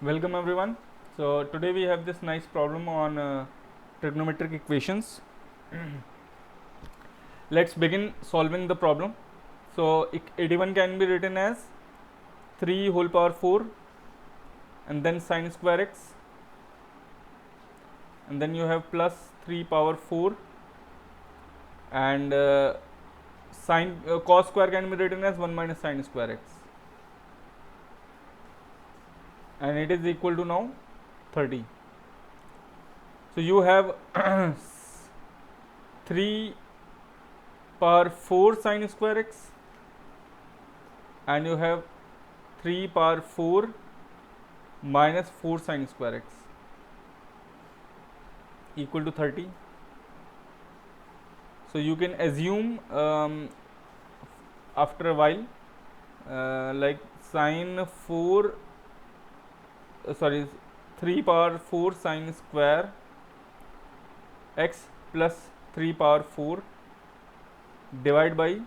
Welcome everyone. So today we have this nice problem on trigonometric equations. Let's begin solving the problem. So 81 can be written as 3 whole power 4 and then sine square x, and then you have plus 3 power 4 and sine cos square can be written as 1 minus sine square x, and it is equal to now 30. So you have 3 power 4 sine square x and you have 3 power 4 minus 4 sine square x equal to 30. So you can assume after a while like sine 4 sorry 3 power 4 sine square x plus 3 power 4 divided by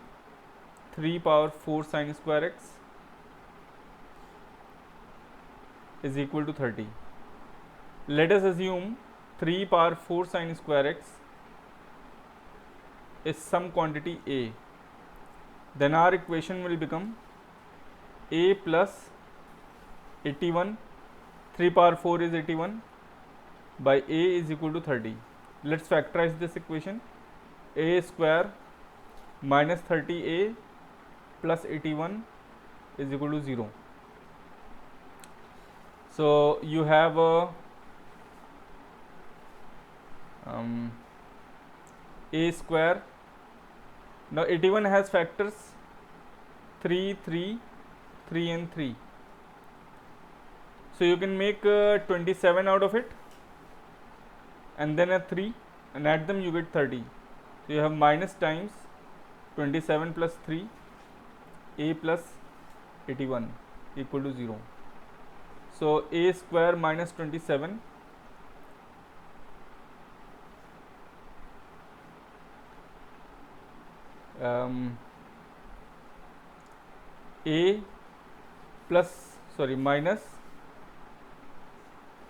3 power 4 sine square x is equal to 30. Let us assume 3 power 4 sine square x is some quantity a. Then our equation will become a plus 81, 3 power 4 is 81 by a is equal to 30. Let's factorize this equation. A square minus 30a plus 81 is equal to 0. So you have a square. Now 81 has factors 3, 3, 3 and 3. So you can make 27 out of it and then a 3 and add them, you get 30. So you have minus times 27 plus 3 a plus 81 equal to 0. So a square minus 27 a plus minus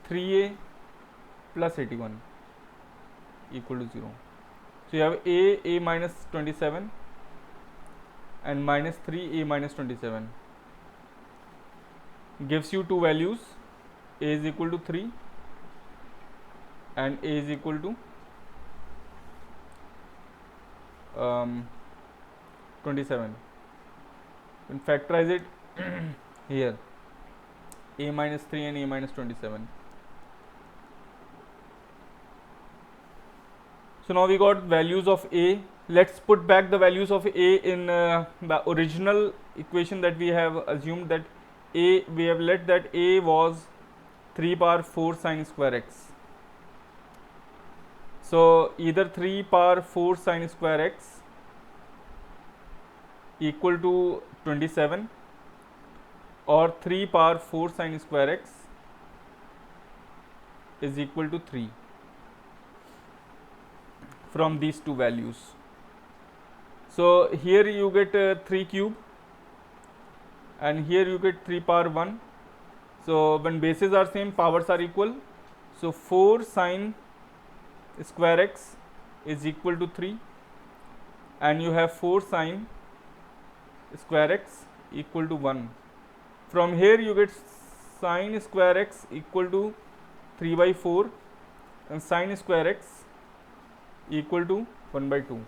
3a plus 81 equal to 0. So you have a minus 27 and minus 3a minus 27 gives you two values. A is equal to 3 and a is equal to 27. And factorize it here, a minus 3 and a minus 27. So now we got values of a. Let's put back the values of a in the original equation that we have assumed that we have let that a was 3 power 4 sine square x. So either 3 power 4 sine square x equal to 27 or 3 power 4 sine square x is equal to 3 from these two values. So here you get 3 cube and here you get 3 power 1. So when bases are same, powers are equal. So 4 sine square x is equal to 3 and you have 4 sine square x equal to 1. From here you get sine square x equal to 3 by 4 and sine square x equal to 1 by 2.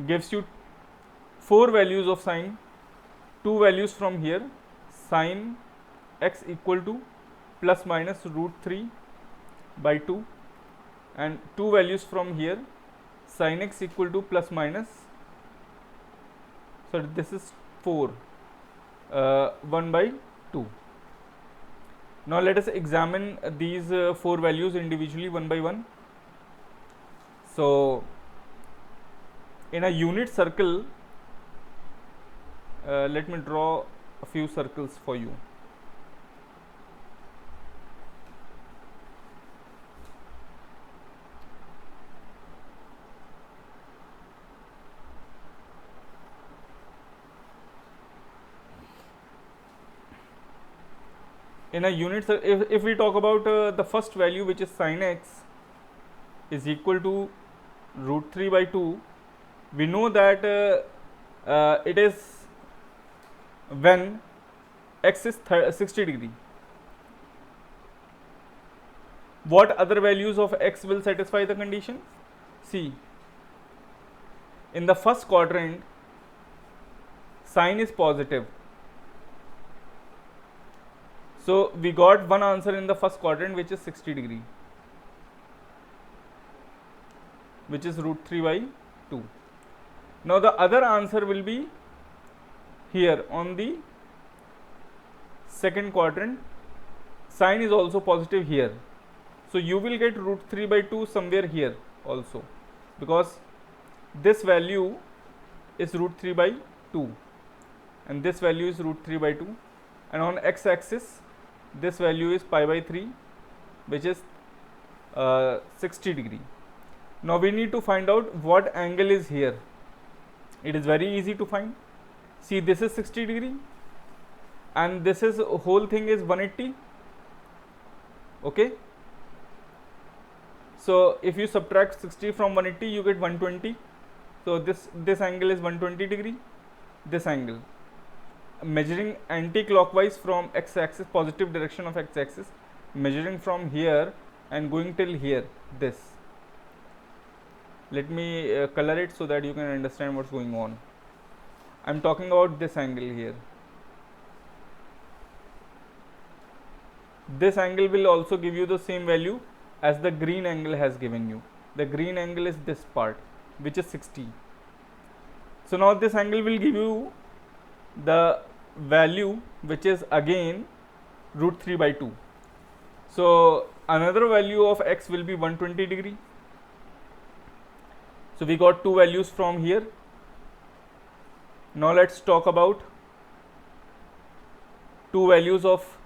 Gives you 4 values of sine, 2 values from here, sine x equal to plus minus root 3 by 2 and 2 values from here, sine x equal to plus minus, so this is 4, 1 by 2. Now let us examine these 4 values individually one by one. So in a unit circle, let me draw a few circles for you. in a unit, if we talk about the first value, which is sin x is equal to root 3 by 2, we know that it is when x is 60 degree. What other values of x will satisfy the condition? See, in the first quadrant, sine is positive. So we got one answer in the first quadrant, which is 60 degree, which is root 3 by 2. Now the other answer will be here on the second quadrant. Sine is also positive here. So you will get root 3 by 2 somewhere here also, because this value is root 3 by 2 and this value is root 3 by 2, and on x axis this value is pi by 3, which is 60 degree. Now we need to find out what angle is here. It is very easy to find. See, this is 60 degree and this is whole thing is 180. Okay, so if you subtract 60 from 180, you get 120. So this angle is 120 degree. This angle, measuring anti-clockwise from x-axis, positive direction of x-axis, measuring from here and going till here. This, let me color it so that you can understand what's going on. I'm talking about this angle here. This angle will also give you the same value as the green angle has given you. The green angle is this part, which is 60. So now this angle will give you the value, which is again root 3 by 2. So another value of x will be 120 degree. So we got two values from here. Now let's talk about two values of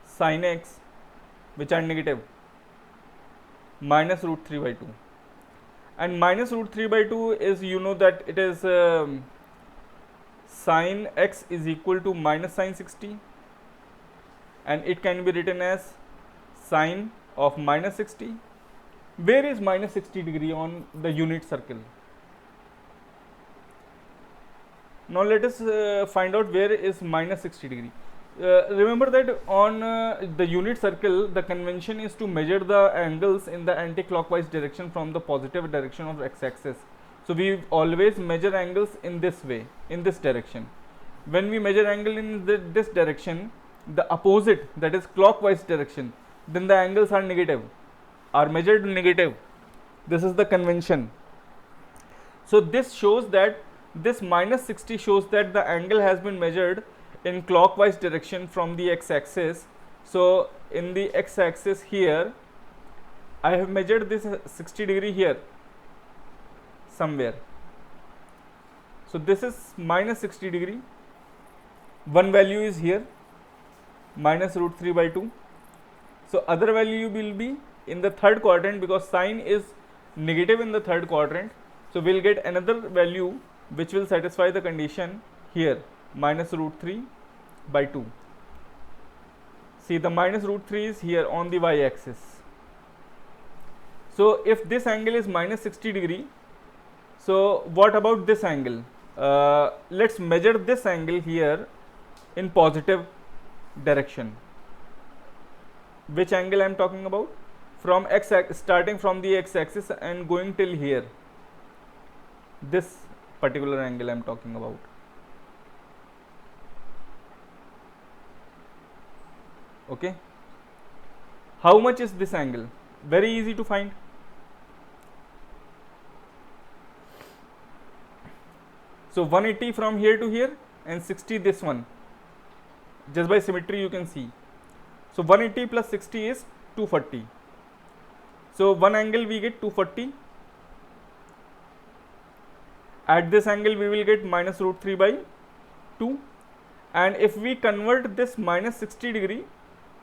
sin x which are negative, minus root 3 by 2. And minus root 3 by 2 is, you know that it is sin x is equal to minus sin 60, and it can be written as sine of minus 60. Where is minus 60 degree on the unit circle? Now let us find out where is minus 60 degree. Remember that on the unit circle, the convention is to measure the angles in the anti-clockwise direction from the positive direction of x-axis. So we always measure angles in this way, in this direction. When we measure angle in this direction, the opposite, that is clockwise direction, then the angles are negative, are measured negative. This is the convention. So this shows that this minus 60 shows that the angle has been measured in clockwise direction from the x-axis. So in the x-axis here, I have measured this 60 degree here somewhere. So this is minus 60 degree. One value is here, minus root 3 by 2. So other value will be in the third quadrant, because sine is negative in the third quadrant. So we'll get another value which will satisfy the condition here, minus root 3 by 2. See, the minus root 3 is here on the y-axis. So if this angle is minus 60 degree, so what about this angle? Let's measure this angle here in positive direction. Which angle I am talking about? From x, starting from the x-axis and going till here. This particular angle I am talking about. Okay. How much is this angle? Very easy to find. So 180 from here to here and 60 this one. Just by symmetry you can see. So 180 plus 60 is 240. So one angle we get 240. At this angle we will get minus root 3 by 2. And if we convert this minus 60 degree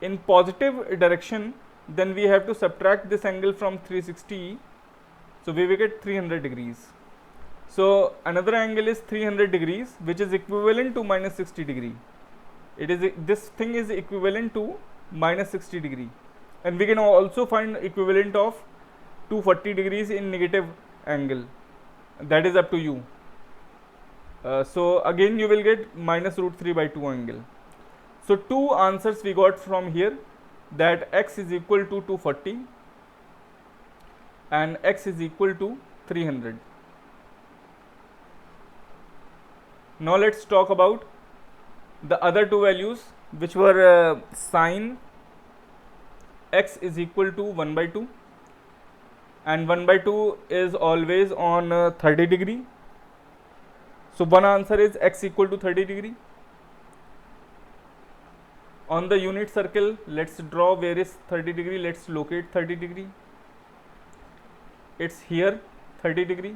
in positive direction, then we have to subtract this angle from 360. So we will get 300 degrees. So another angle is 300 degrees, which is equivalent to minus 60 degree. it is, this thing is equivalent to minus 60 degree, and we can also find equivalent of 240 degrees in negative angle. That is up to you. So again you will get minus root 3 by 2 angle. So two answers we got from here, that x is equal to 240 and x is equal to 300. Now let's talk about the other two values, which were sine x is equal to 1 by 2, and 1 by 2 is always on 30 degree. So one answer is x equal to 30 degree. On the unit circle, let's draw where is 30 degree. Let's locate 30 degree. It's here 30 degree,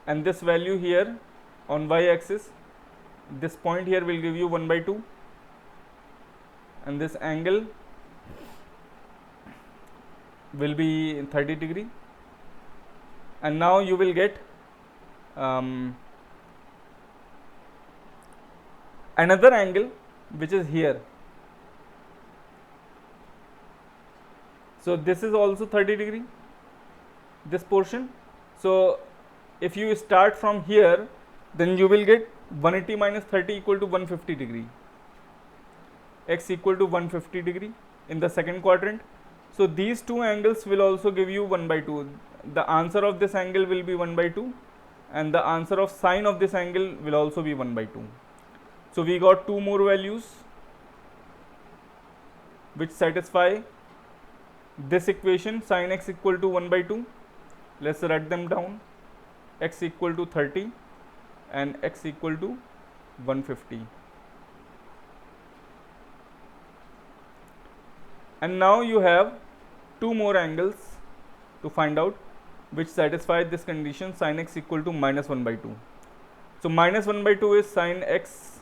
and this value here on y axis, this point here will give you 1 by 2, and this angle will be 30 degree. And now you will get another angle which is here. So this is also 30 degree, this portion. So if you start from here, then you will get 180 minus 30 equal to 150 degree, x equal to 150 degree in the second quadrant. So these two angles will also give you 1 by 2. The answer of this angle will be 1 by 2, and the answer of sine of this angle will also be 1 by 2. So we got two more values which satisfy this equation, sine x equal to 1 by 2. Let's write them down. X equal to 30 and x equal to 150. And now you have two more angles to find out which satisfy this condition, sine x equal to minus 1 by 2. So minus 1 by 2 is sine x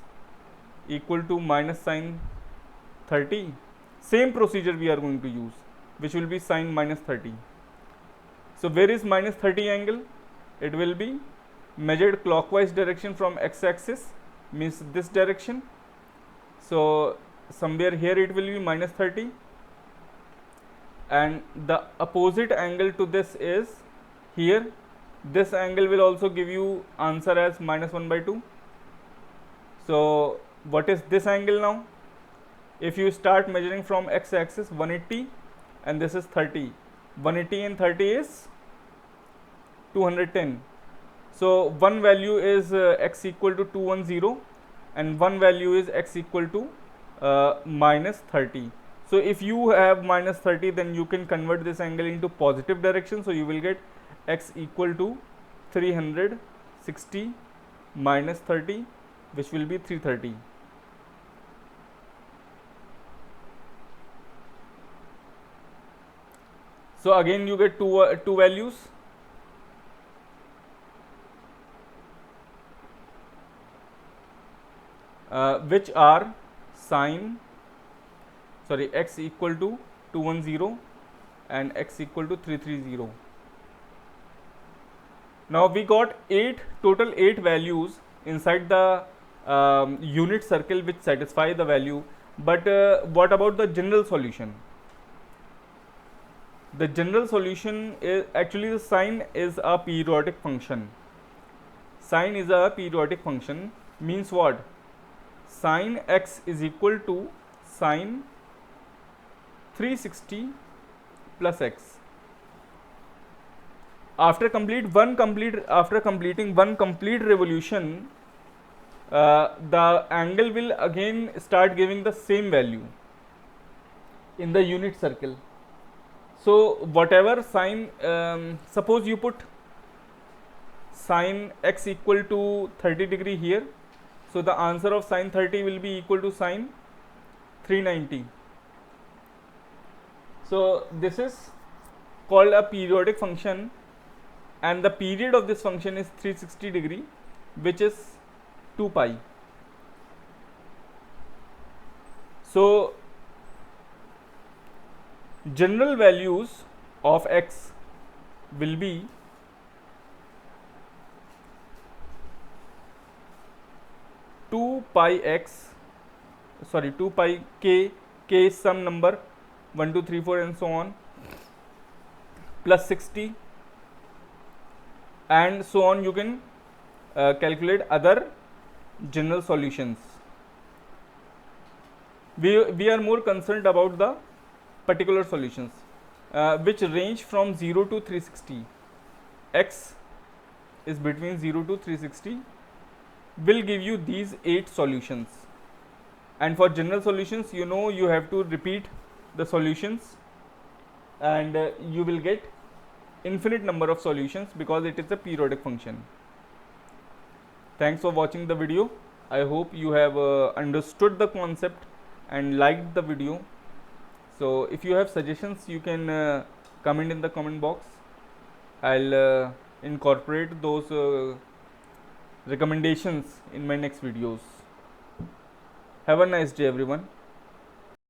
equal to minus sine 30. Same procedure we are going to use, which will be sine minus 30. So where is minus 30 angle? It will be measured clockwise direction from x axis, means this direction. So somewhere here it will be minus 30, and the opposite angle to this is here. This angle will also give you answer as minus 1 by 2. So what is this angle now? If you start measuring from x axis, 180, and this is 30. 180 and 30 is 210. So one value is x equal to 210, and one value is x equal to minus 30. So if you have minus 30, then you can convert this angle into positive direction. So you will get x equal to 360 minus 30, which will be 330. So again you get two values. Which are x equal to 210 and x equal to 330. Now we got total 8 values inside the unit circle which satisfy the value. But what about the general solution? The general solution is actually, the sine is a periodic function. Sine is a periodic function, means what? Sine x is equal to sine 360 plus x. After completing one complete revolution, the angle will again start giving the same value in the unit circle. So whatever sine, suppose you put sine x equal to 30 degree here. So the answer of sine 30 will be equal to sine 390. So this is called a periodic function, and the period of this function is 360 degree, which is 2 pi. So general values of x will be . 2 pi x, sorry 2 pi k, k is some number 1 2 3 4 and so on, plus 60 and so on. You can calculate other general solutions. We are more concerned about the particular solutions which range from 0 to 360. X is between 0 to 360 will give you these 8 solutions, and for general solutions, you know, you have to repeat the solutions and you will get infinite number of solutions because it is a periodic function. Thanks for watching the video. I hope you have understood the concept and liked the video. So if you have suggestions, you can comment in the comment box. I'll incorporate those recommendations in my next videos. Have a nice day, everyone.